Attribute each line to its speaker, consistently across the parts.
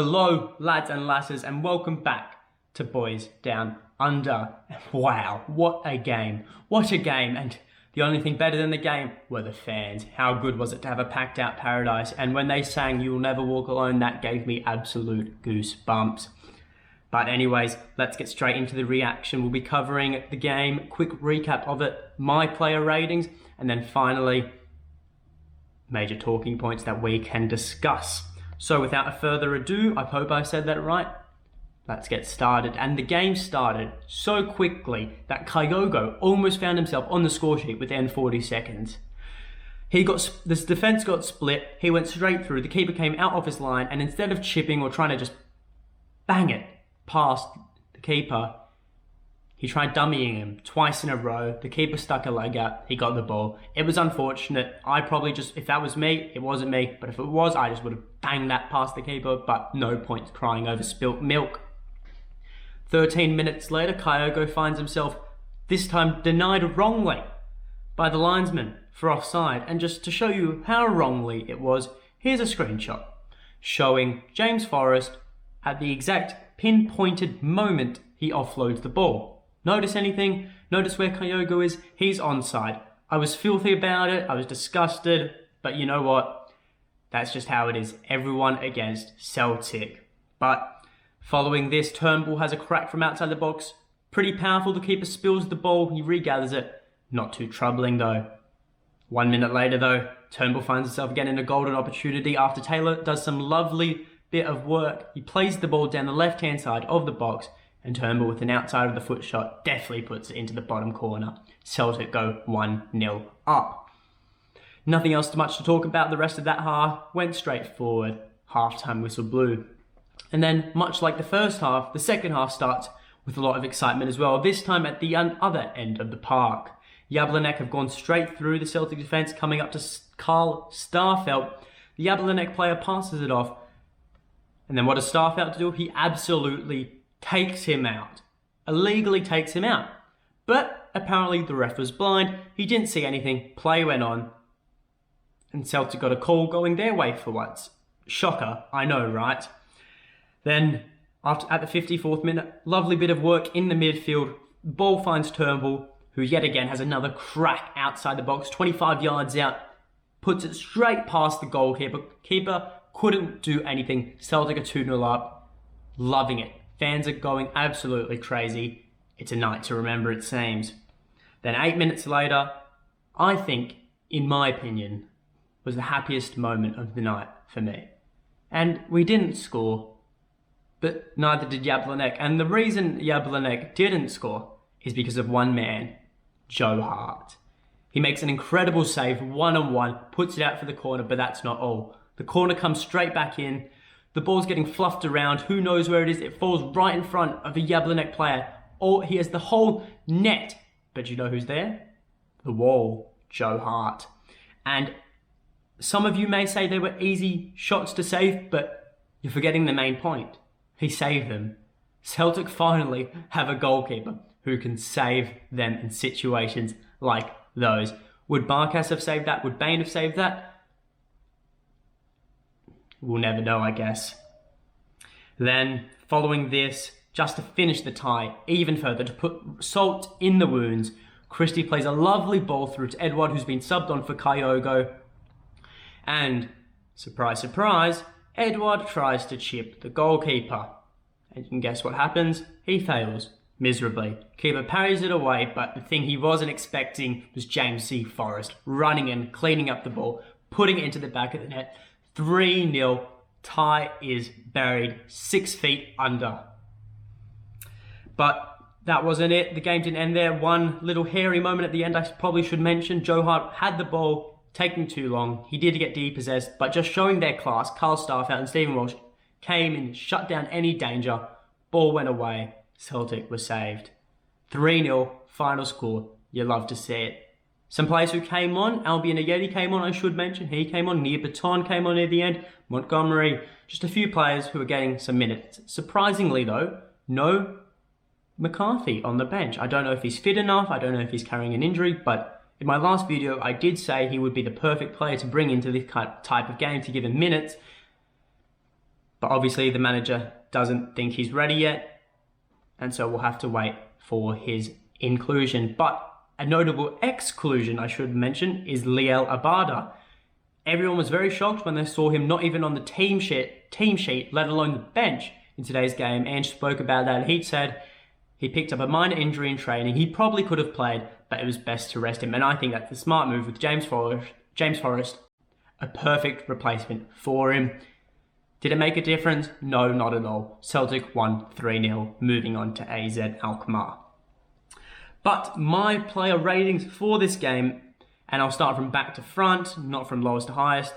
Speaker 1: Hello, lads and lasses, and welcome back to Boys Down Under. Wow, what a game. What a game. And the only thing better than the game were the fans. How good was it to have a packed out paradise? And when they sang "You'll Never Walk Alone," that gave me absolute goosebumps. But anyways, let's get straight into the reaction. We'll be covering the game, quick recap of it, my player ratings, and then finally, major talking points that we can discuss. So without further ado, I hope I said that right. Let's get started. And the game started so quickly that Kyogo almost found himself on the score sheet within 40 seconds. This defense got split. He went straight through. The keeper came out of his line, and instead of chipping or trying to just bang it past the keeper, he tried dummying him twice in a row. The keeper stuck a leg out. He got the ball. It was unfortunate. I probably just, if that was me, it wasn't me. But if it was, I just would have banged that past the keeper. But no point crying over spilt milk. 13 minutes later, Kyogo finds himself, this time denied wrongly by the linesman for offside. And just to show you how wrongly it was, here's a screenshot showing James Forrest at the exact pinpointed moment he offloads the ball. Notice anything? Notice where Kyogo is? He's onside. I was filthy about it. I was disgusted. But you know what? That's just how it is. Everyone against Celtic. But following this, Turnbull has a crack from outside the box. Pretty powerful. The keeper spills the ball. He regathers it. Not too troubling though. 1 minute later though, Turnbull finds himself again in a golden opportunity after Taylor does some lovely bit of work. He plays the ball down the left-hand side of the box, and Turnbull with an outside of the foot shot definitely puts it into the bottom corner. Celtic go 1-0 up. Nothing else much to talk about. The rest of that half went straight forward. Half-time whistle blew. And then, much like the first half, the second half starts with a lot of excitement as well. This time at the other end of the park. Jablonec have gone straight through the Celtic defence, coming up to Carl Starfelt. The Jablonec player passes it off. And then what does Starfelt do? He absolutely takes him out. Illegally takes him out. But apparently the ref was blind. He didn't see anything. Play went on. And Celtic got a call going their way for once. Shocker, I know, right? Then, at the 54th minute, lovely bit of work in the midfield. Ball finds Turnbull, who yet again has another crack outside the box, 25 yards out. Puts it straight past the goalkeeper. Keeper couldn't do anything. Celtic are 2-0 up. Loving it. Fans are going absolutely crazy. It's a night to remember, it seems. Then 8 minutes later, I think, in my opinion, was the happiest moment of the night for me. And we didn't score, but neither did Jablonec. And the reason Jablonec didn't score is because of one man, Joe Hart. He makes an incredible save, one-on-one, puts it out for the corner, but that's not all. The corner comes straight back in. The ball's getting fluffed around. Who knows where it is? It falls right in front of a Jablonec player. Or he has the whole net. But you know who's there? The wall, Joe Hart. And some of you may say they were easy shots to save, but you're forgetting the main point. He saved them. Celtic finally have a goalkeeper who can save them in situations like those. Would Barkas have saved that? Would Bain have saved that? We'll never know, I guess. Then, following this, just to finish the tie even further, to put salt in the wounds, Christie plays a lovely ball through to Edouard, who's been subbed on for Kyogo. And, surprise, surprise, Edouard tries to chip the goalkeeper. And you can guess what happens? He fails miserably. Keeper parries it away, but the thing he wasn't expecting was James C. Forrest running in, cleaning up the ball, putting it into the back of the net. 3-0, tie is buried 6 feet under. But that wasn't it. The game didn't end there. One little hairy moment at the end I probably should mention. Joe Hart had the ball, taking too long. He did get depossessed, but just showing their class, Carl Starfelt and Stephen Walsh came and shut down any danger. Ball went away. Celtic was saved. 3-0, final score. You love to see it. Some players who came on, Albion Ayeti came on, I should mention. He came on, Nia Baton came on near the end, Montgomery, just a few players who were getting some minutes. Surprisingly though, no McCarthy on the bench. I don't know if he's fit enough, I don't know if he's carrying an injury, but in my last video I did say he would be the perfect player to bring into this type of game to give him minutes. But obviously the manager doesn't think he's ready yet, and so we'll have to wait for his inclusion. But a notable exclusion, I should mention, is Liel Abada. Everyone was very shocked when they saw him not even on the team sheet, let alone the bench in today's game. Ange spoke about that. He said he picked up a minor injury in training. He probably could have played, but it was best to rest him. And I think that's a smart move with James Forrest, a perfect replacement for him. Did it make a difference? No, not at all. Celtic won 3-0, moving on to AZ Alkmaar. But my player ratings for this game, and I'll start from back to front, not from lowest to highest.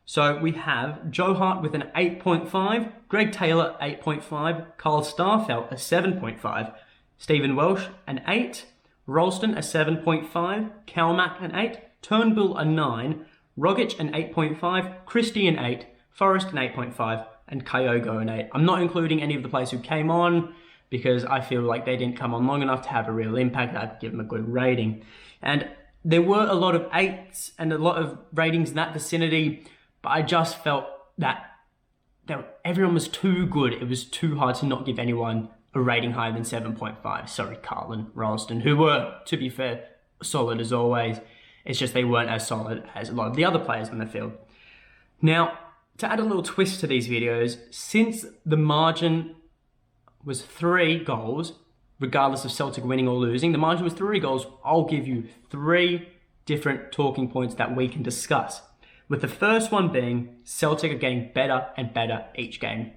Speaker 1: So we have Joe Hart with an 8.5, Greg Taylor 8.5, Carl Starfelt a 7.5, Stephen Welsh an 8, Ralston a 7.5, Kalmack an 8, Turnbull a 9, Rogic an 8.5, Christie an 8, Forrest an 8.5, and Kyogo an 8. I'm not including any of the players who came on because I feel like they didn't come on long enough to have a real impact. I'd give them a good rating. And there were a lot of 8s and a lot of ratings in that vicinity, but I just felt that everyone was too good. It was too hard to not give anyone a rating higher than 7.5. Sorry, Carlin, Ralston, who were, to be fair, solid as always. It's just they weren't as solid as a lot of the other players on the field. Now, to add a little twist to these videos, since the margin was 3 goals, regardless of Celtic winning or losing, the margin was 3 goals, I'll give you 3 different talking points that we can discuss. With the first one being Celtic are getting better and better each game.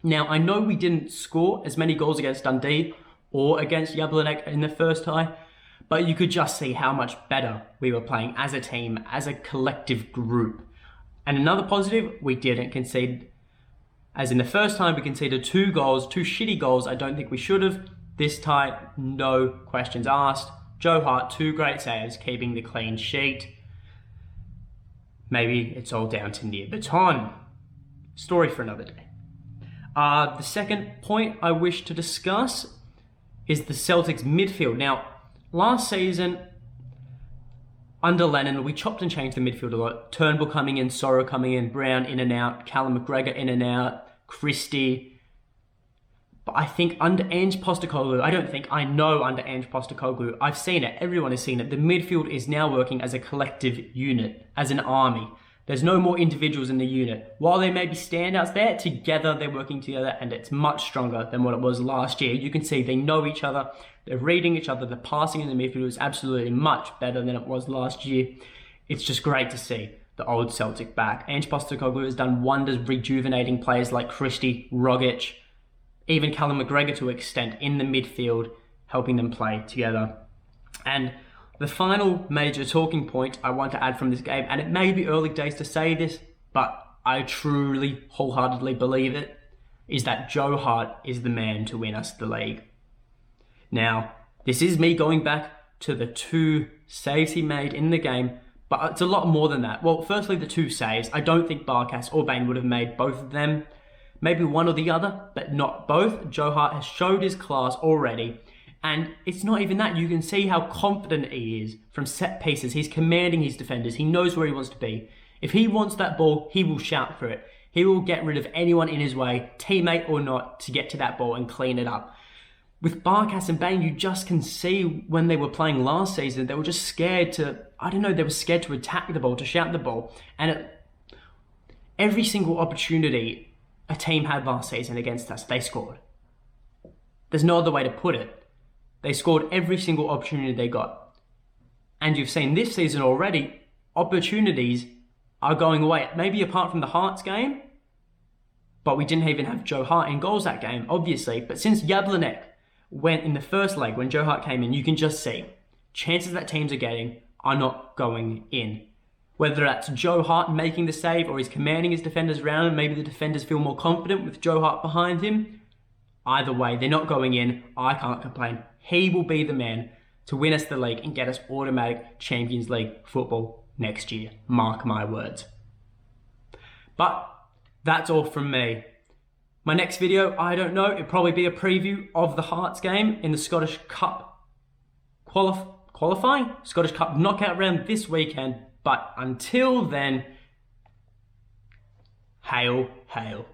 Speaker 1: Now, I know we didn't score as many goals against Dundee or against Jablonec in the first tie, but you could just see how much better we were playing as a team, as a collective group. And another positive, we didn't concede. As in the first time, we conceded 2 goals, 2 shitty goals. I don't think we should have. This tie, no questions asked. Joe Hart, 2 great saves, keeping the clean sheet. Maybe it's all down to Nir Baton. Story for another day. The second point I wish to discuss is the Celtics midfield. Now, last season, under Lennon, we chopped and changed the midfield a lot. Turnbull coming in, Sorrow coming in, Brown in and out, Callum McGregor in and out, Christie. But I think under Ange Postecoglou, I know under Ange Postecoglou, I've seen it, everyone has seen it, the midfield is now working as a collective unit, as an army. There's no more individuals in the unit. While there may be standouts there, together they're working together and it's much stronger than what it was last year. You can see they know each other, they're reading each other, the passing in the midfield is absolutely much better than it was last year. It's just great to see the old Celtic back. Ange Postecoglou has done wonders rejuvenating players like Christie, Rogic, even Callum McGregor to an extent in the midfield, helping them play together. And the final major talking point I want to add from this game, and it may be early days to say this, but I truly, wholeheartedly believe it, is that Joe Hart is the man to win us the league. Now, this is me going back to the 2 saves he made in the game, but it's a lot more than that. Well, firstly, the 2 saves. I don't think Barkas or Bain would have made both of them. Maybe one or the other, but not both. Joe Hart has showed his class already. And it's not even that. You can see how confident he is from set pieces. He's commanding his defenders. He knows where he wants to be. If he wants that ball, he will shout for it. He will get rid of anyone in his way, teammate or not, to get to that ball and clean it up. With Barkas and Bain, you just can see when they were playing last season, they were just scared to, they were scared to attack the ball, to shout the ball. And every single opportunity a team had last season against us, they scored. There's no other way to put it. They scored every single opportunity they got. And you've seen this season already, opportunities are going away. Maybe apart from the Hearts game, but we didn't even have Joe Hart in goals that game, obviously. But since Jablonec went in the first leg, when Joe Hart came in, you can just see chances that teams are getting are not going in. Whether that's Joe Hart making the save or he's commanding his defenders around him, maybe the defenders feel more confident with Joe Hart behind him. Either way, they're not going in. I can't complain. He will be the man to win us the league and get us automatic Champions League football next year. Mark my words. But that's all from me. My next video, I don't know, it'll probably be a preview of the Hearts game in the Scottish Cup qualifying, Scottish Cup knockout round this weekend. But until then, hail, hail.